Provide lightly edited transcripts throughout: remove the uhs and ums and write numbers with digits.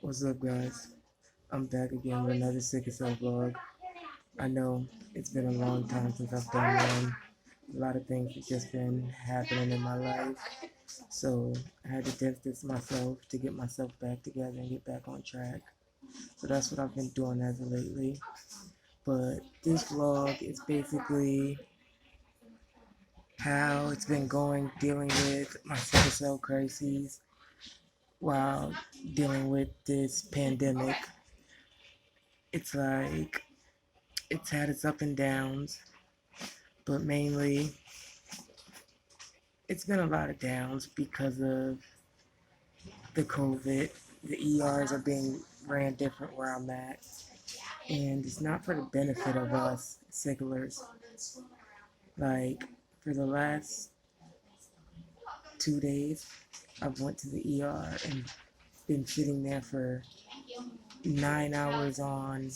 What's up, guys? I'm back again with another Sickle vlog. I know it's been a long time since I've done one. A lot of things have just been happening in my life, so I had to distance myself to get myself back together and get back on track. So that's what I've been doing as of lately. But this vlog is basically how it's been going dealing with my sickle cell crises while dealing with this pandemic. It's like it's had its up and downs, but mainly it's been a lot of downs because of the COVID. The ERs are being ran different where I'm at, and it's not for the benefit of us sicklers. Like for the last 2 days, I've went to the ER and been sitting there for 9 hours on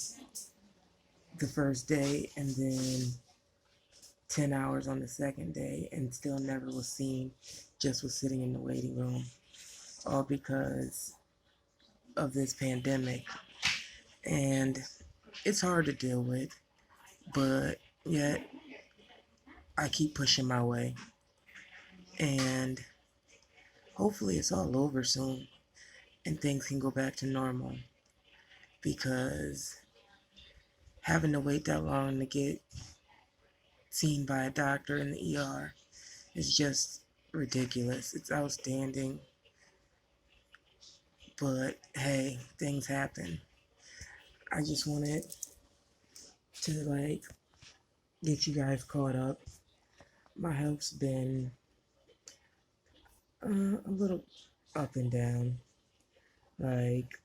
the first day, and then 10 hours on the second day, and still never was seen. Just was sitting in the waiting room, all because of this pandemic. And it's hard to deal with, but yet I keep pushing my way. And hopefully it's all over soon and things can go back to normal, because having to wait that long to get seen by a doctor in the ER is just ridiculous. It's outstanding. But hey, things happen. I just wanted to get you guys caught up. My health's been a little up and down. Like,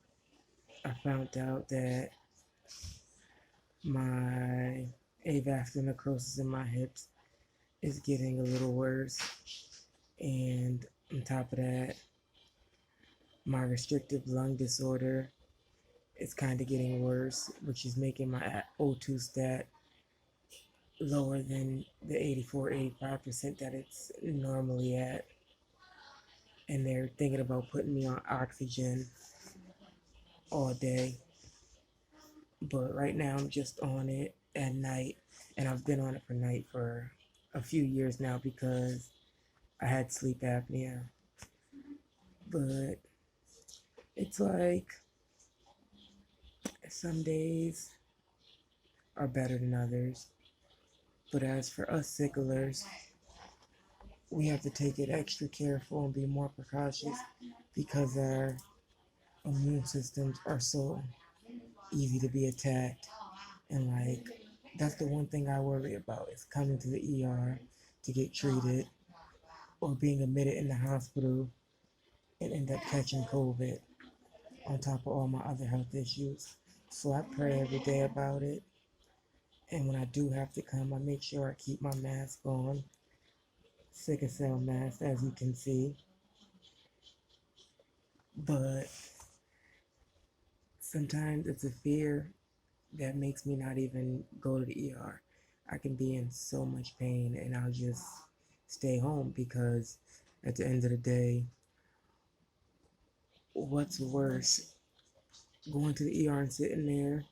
I found out that my avascular necrosis in my hips is getting a little worse, and on top of that, my restrictive lung disorder is kind of getting worse, which is making my O2 stat lower than the 84-85% that it's normally at. And they're thinking about putting me on oxygen all day. But right now I'm just on it at night, and I've been on it for night for a few years now because I had sleep apnea. But it's like some days are better than others. But as for us sicklers, we have to take it extra careful and be more precautious because our immune systems are so easy to be attacked. And that's the one thing I worry about, is coming to the ER to get treated or being admitted in the hospital and end up catching COVID on top of all my other health issues. So I pray every day about it. And when I do have to come, I make sure I keep my mask on, sickle cell mask, as you can see. But sometimes it's a fear that makes me not even go to the ER. I can be in so much pain and I'll just stay home, because at the end of the day, what's worse, going to the ER and sitting there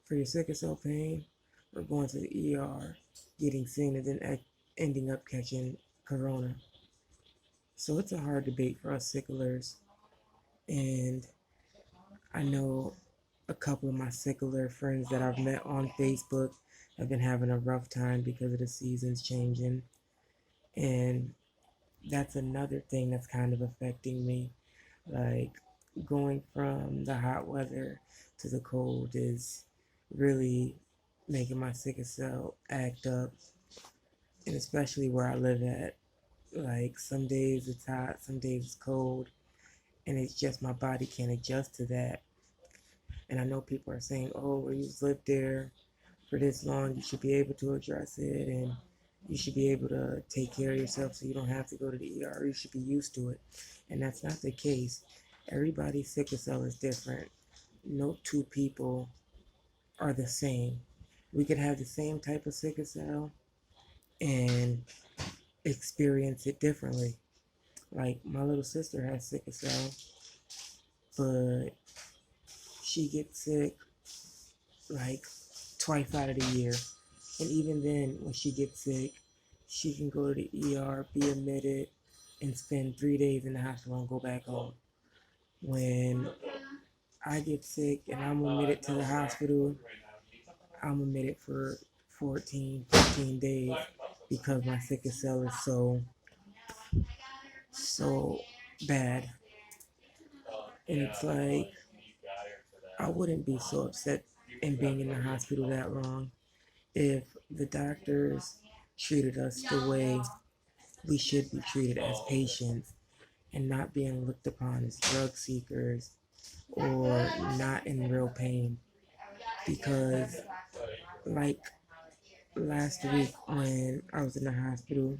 for your sickle cell pain, or going to the ER, getting seen, and then ending up catching corona? So it's a hard debate for us sicklers, and I know a couple of my sickler friends that I've met on Facebook have been having a rough time because of the seasons changing, and that's another thing that's kind of affecting me. Like, going from the hot weather to the cold is really making my sickle cell act up, and especially where I live at. Like, some days it's hot, some days it's cold, and it's just my body can't adjust to that. And I know people are saying, oh, well, you've lived there for this long, you should be able to address it, and you should be able to take care of yourself so you don't have to go to the ER. You should be used to it. And that's not the case. Everybody's sickle cell is different. No two people are the same. We could have the same type of sickle cell and experience it differently. Like, my little sister has sickle cell, but she gets sick like twice out of the year. And even then, when she gets sick, she can go to the ER, be admitted, and spend 3 days in the hospital and go back home. When I get sick and I'm admitted to the hospital, I'm admitted for 14, 15 days because my sickle cell is so bad. And it's like, I wouldn't be so upset in being in the hospital that long if the doctors treated us the way we should be treated as patients and not being looked upon as drug seekers or not in real pain. Because, like last week when I was in the hospital,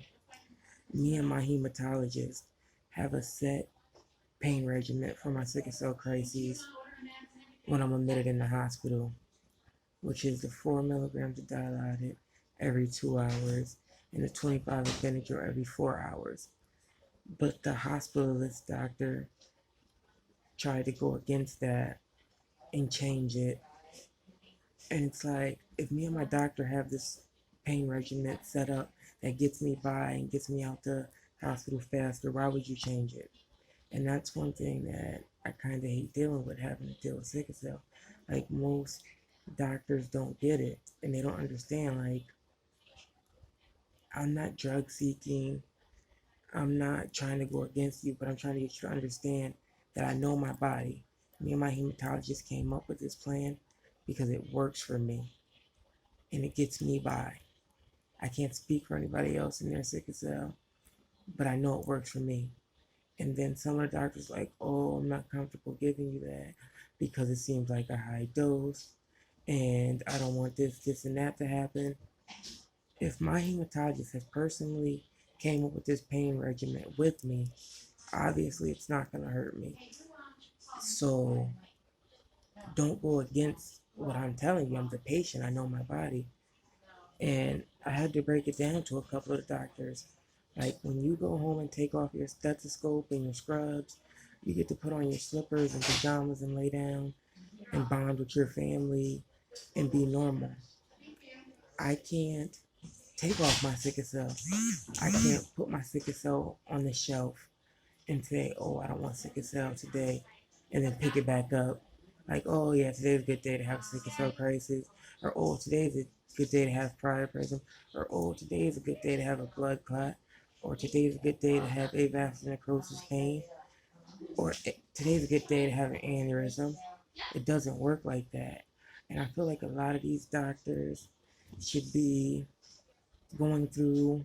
me and my hematologist have a set pain regimen for my sickle cell crises when I'm admitted in the hospital, which is the 4 milligrams of dilaudid every 2 hours and the 25 of Benadryl every 4 hours. But the hospitalist doctor tried to go against that and change it. And it's like, if me and my doctor have this pain regimen set up that gets me by and gets me out the hospital faster, why would you change it? And that's one thing that I kind of hate dealing with, having to deal with sickle cell. Like, most doctors don't get it and they don't understand. Like, I'm not drug seeking, I'm not trying to go against you, but I'm trying to get you to understand that I know my body. Me and my hematologist came up with this plan because it works for me and it gets me by. I can't speak for anybody else in their sickle cell, but I know it works for me. And then some of the doctors like, oh, I'm not comfortable giving you that because it seems like a high dose and I don't want this, and that to happen. If my hematologist has personally came up with this pain regimen with me, obviously it's not going to hurt me. So don't go against what I'm telling you. I'm the patient. I know my body. And I had to break it down to a couple of the doctors. Like, when you go home and take off your stethoscope and your scrubs, you get to put on your slippers and pajamas and lay down and bond with your family and be normal. I can't take off my sickle cell. I can't put my sickle cell on the shelf and say, oh, I don't want sickle cell today, and then pick it back up. Like, oh, yeah, today's a good day to have a sickle cell crisis. Or, oh, today's a good day to have priapism. Or, oh, today is a good day to have a blood clot. Or, today's a good day to have avascular necrosis pain. Or, today's a good day to have an aneurysm. It doesn't work like that. And I feel like a lot of these doctors should be going through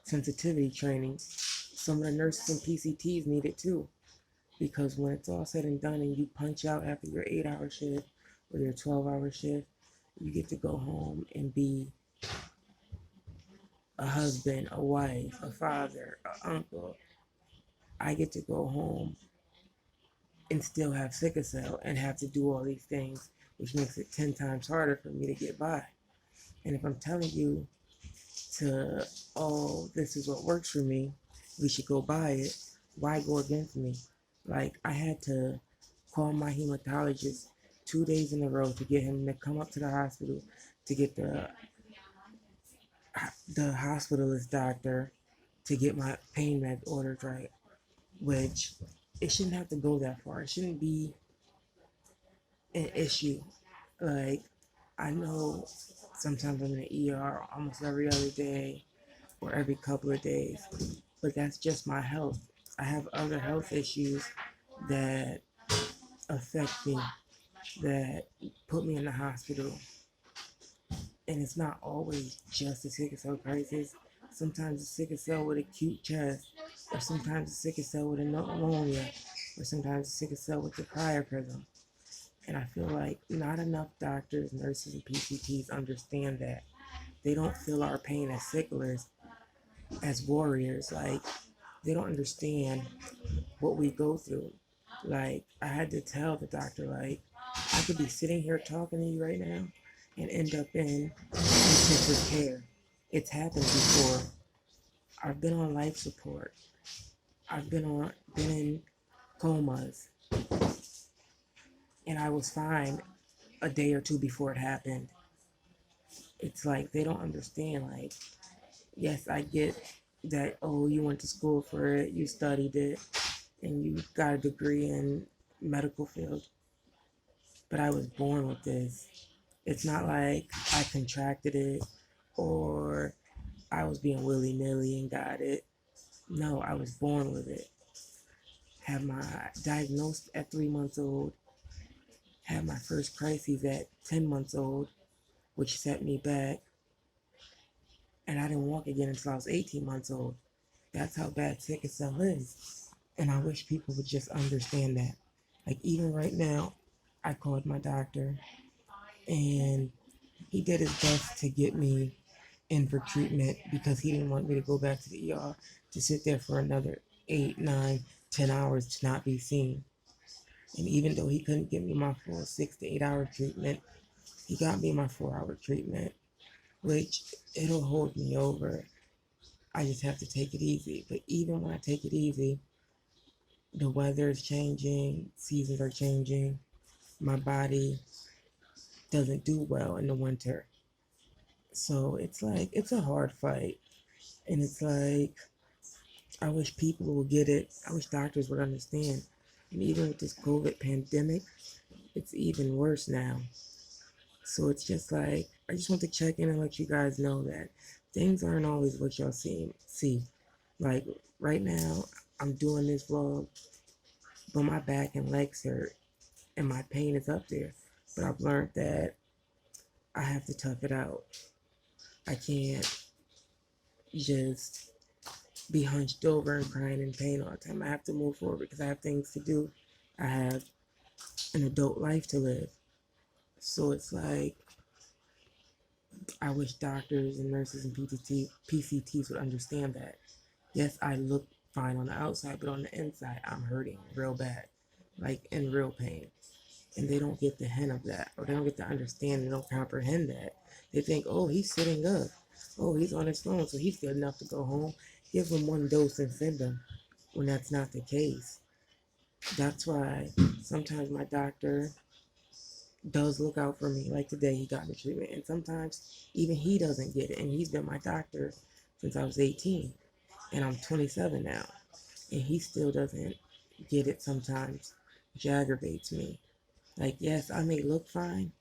sensitivity training. Some of the nurses and PCTs need it too, because when it's all said and done and you punch out after your 8-hour shift or your 12-hour shift, you get to go home and be a husband, a wife, a father, an uncle. I get to go home and still have sickle cell and have to do all these things, which makes it 10 times harder for me to get by. And if I'm telling you to, oh, this is what works for me, we should go by it, why go against me? Like, I had to call my hematologist 2 days in a row to get him to come up to the hospital to get the hospitalist doctor to get my pain meds ordered right, which it shouldn't have to go that far. It shouldn't be an issue. Like, I know sometimes I'm in the ER almost every other day or every couple of days, but that's just my health. I have other health issues that affect me, that put me in the hospital. And it's not always just a sickle cell crisis. Sometimes a sickle cell with acute chest, or sometimes a sickle cell with a pneumonia, or sometimes a sickle cell with a priapism. And I feel like not enough doctors, nurses, and PCTs understand that. They don't feel our pain as sicklers, as warriors. Like, they don't understand what we go through. Like, I had to tell the doctor, like, I could be sitting here talking to you right now and end up in intensive care. It's happened before. I've been on life support. I've been in comas. and I was fine a day or two before it happened. It's like they don't understand. Like, yes, I get that, oh, you went to school for it, you studied it, and you got a degree in medical field, but I was born with this. It's not like I contracted it or I was being willy nilly and got it. No, I was born with it. Had my diagnosed at 3 months old, had my first crises at 10 months old, which set me back, and I didn't walk again until I was 18 months old. That's how bad sickle cell is. And I wish people would just understand that. Like, even right now, I called my doctor and he did his best to get me in for treatment because he didn't want me to go back to the ER to sit there for another 8, 9, 10 hours to not be seen. And even though he couldn't give me my full 6 to 8 hour treatment, he got me my 4 hour treatment, which it'll hold me over. I just have to take it easy. But even when I take it easy, the weather is changing, seasons are changing. My body doesn't do well in the winter. So it's like, it's a hard fight. And it's like, I wish people would get it. I wish doctors would understand. And even with this COVID pandemic, it's even worse now. So it's just like, I just want to check in and let you guys know that things aren't always what y'all see. Like right now, I'm doing this vlog, but my back and legs hurt and my pain is up there. But I've learned that I have to tough it out. I can't just be hunched over and crying in pain all the time. I have to move forward because I have things to do. I have an adult life to live. So it's like, I wish doctors and nurses and PCTs would understand that. Yes, I look fine on the outside, but on the inside, I'm hurting real bad, like in real pain. And they don't get the hint of that, or they don't get to understand, they don't comprehend that. They think, oh, he's sitting up. Oh, he's on his phone, so he's good enough to go home. Give him one dose and send him, when that's not the case. That's why sometimes my doctor does look out for me. Like today, he got me treatment, and sometimes even he doesn't get it. And he's been my doctor since I was 18, and I'm 27 now, and he still doesn't get it sometimes, which aggravates me. Like, yes, I may look fine,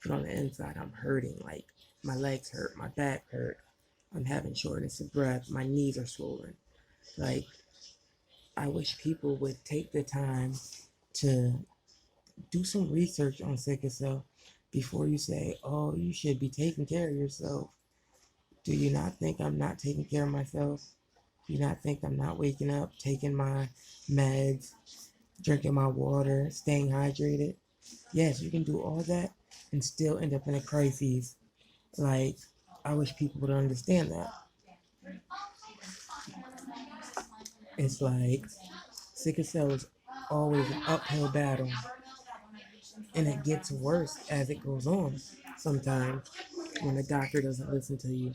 but on the inside, I'm hurting. Like, my legs hurt, my back hurt, I'm having shortness of breath, my knees are swollen. Like, I wish people would take the time to do some research on sickle cell before you say, oh, you should be taking care of yourself. Do you not think I'm not taking care of myself? Do you not think I'm not waking up, taking my meds, drinking my water, staying hydrated? Yes, you can do all that and still end up in a crisis. Like, I wish people would understand that. It's like, sickle cell is always an uphill battle, and it gets worse as it goes on sometimes when the doctor doesn't listen to you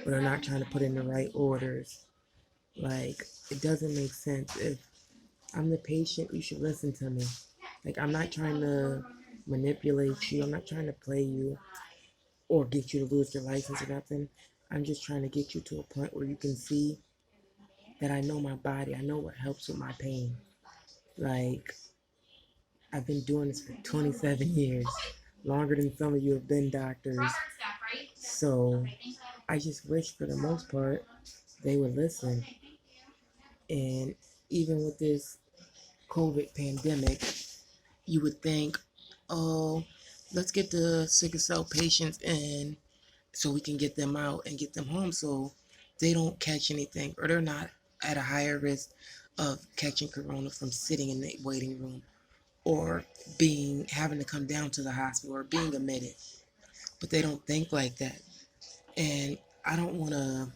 or they're not trying to put in the right orders. Like, it doesn't make sense. If I'm the patient, you should listen to me. Like, I'm not trying to manipulate you, I'm not trying to play you or get you to lose your license or nothing. I'm just trying to get you to a point where you can see that I know my body, I know what helps with my pain. Like, I've been doing this for 27 years, longer than some of you have been doctors. So I just wish for the most part they would listen. And even with this COVID pandemic, you would think, oh, let's get the sickle cell patients in so we can get them out and get them home so they don't catch anything or they're not at a higher risk of catching corona from sitting in the waiting room or having to come down to the hospital or being admitted. But they don't think like that. And I don't want to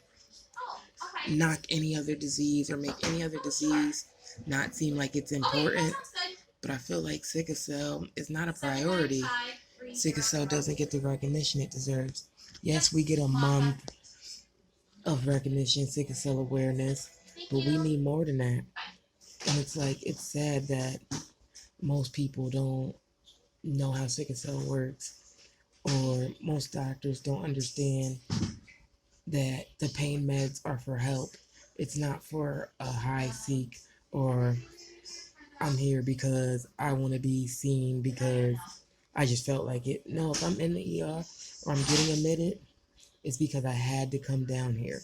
knock any other disease or make any other disease not seem like it's important. But I feel like sickle cell is not a priority. Sickle cell doesn't get the recognition it deserves. Yes, we get a month of recognition, sickle cell awareness, but we need more than that. And it's like, it's sad that Most people don't know how sickle cell works, or most doctors don't understand that the pain meds are for help. It's not for a high seek, or I'm here because I want to be seen because I just felt like it. No, if I'm in the ER or I'm getting admitted, it's because I had to come down here.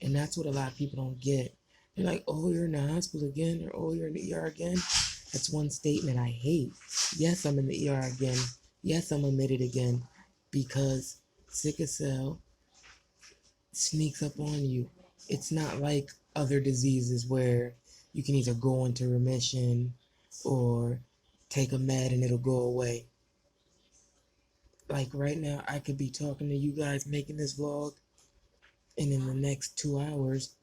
And that's what a lot of people don't get. They're like, oh, you're in the hospital again, or oh, you're in the ER again. That's one statement I hate. Yes, I'm in the ER again. Yes, I'm admitted again because sickle cell sneaks up on you. It's not like other diseases where you can either go into remission or take a med and it'll go away. Like right now, I could be talking to you guys making this vlog, and in the next 2 hours,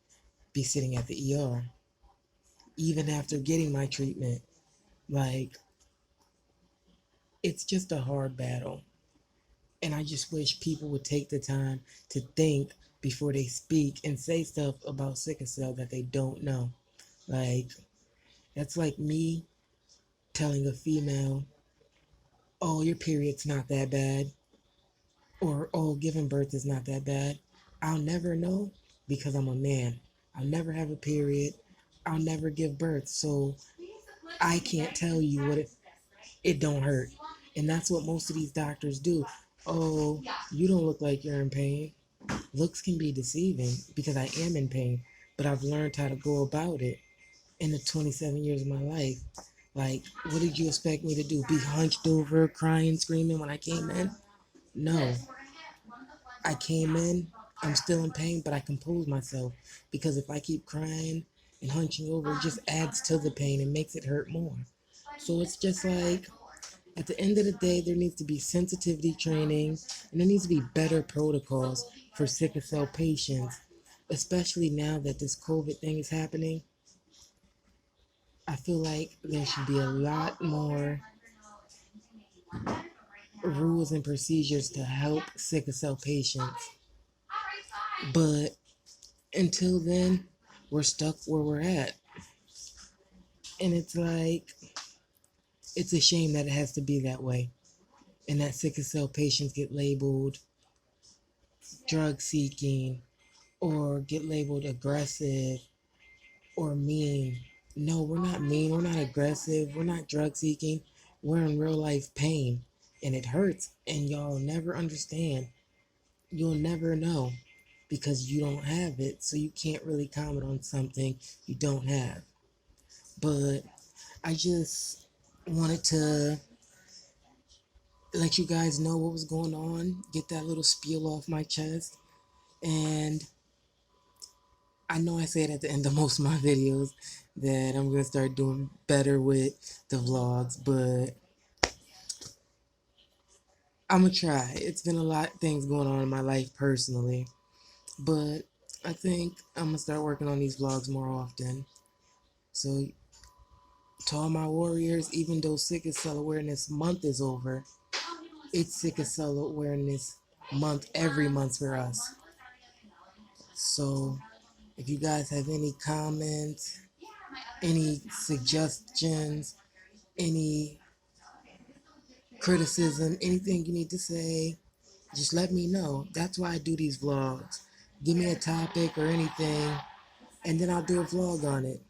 be sitting at the ER, even after getting my treatment. Like, it's just a hard battle. And I just wish people would take the time to think before they speak and say stuff about sickle cell that they don't know. Like, that's like me telling a female, oh, your period's not that bad, or oh, giving birth is not that bad. I'll never know because I'm a man. I'll never have a period. I'll never give birth. So I can't tell you what it don't hurt. And that's what most of these doctors do. Oh, you don't look like you're in pain. Looks can be deceiving because I am in pain, but I've learned how to go about it in the 27 years of my life. Like, what did you expect me to do? Be hunched over, crying, screaming when I came in? No. I came in, I'm still in pain, but I compose myself because if I keep crying and hunching over, it just adds to the pain and makes it hurt more. So it's just like, at the end of the day, there needs to be sensitivity training and there needs to be better protocols for sickle cell patients, especially now that this COVID thing is happening. I feel like there should be a lot more rules and procedures to help sickle cell patients. But until then, we're stuck where we're at. And it's like, it's a shame that it has to be that way. And that sickle cell patients get labeled drug seeking or get labeled aggressive or mean. No, we're not mean. We're not aggressive. We're not drug seeking. We're in real life pain. And it hurts. And y'all never understand. You'll never know because you don't have it. So you can't really comment on something you don't have. But I just wanted to let you guys know what was going on, get that little spiel off my chest. And I know I say it at the end of most of my videos that I'm going to start doing better with the vlogs, but I'm going to try. It's been a lot of things going on in my life personally, but I think I'm going to start working on these vlogs more often. So to all my warriors, even though Sickle Cell Awareness Month is over, it's Sickle Cell Awareness Month every month for us. So if you guys have any comments, any suggestions, any criticism, anything you need to say, just let me know. That's why I do these vlogs. Give me a topic or anything, and then I'll do a vlog on it.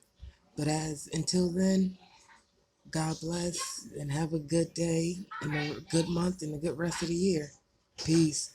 But until then, God bless and have a good day and a good month and a good rest of the year. Peace.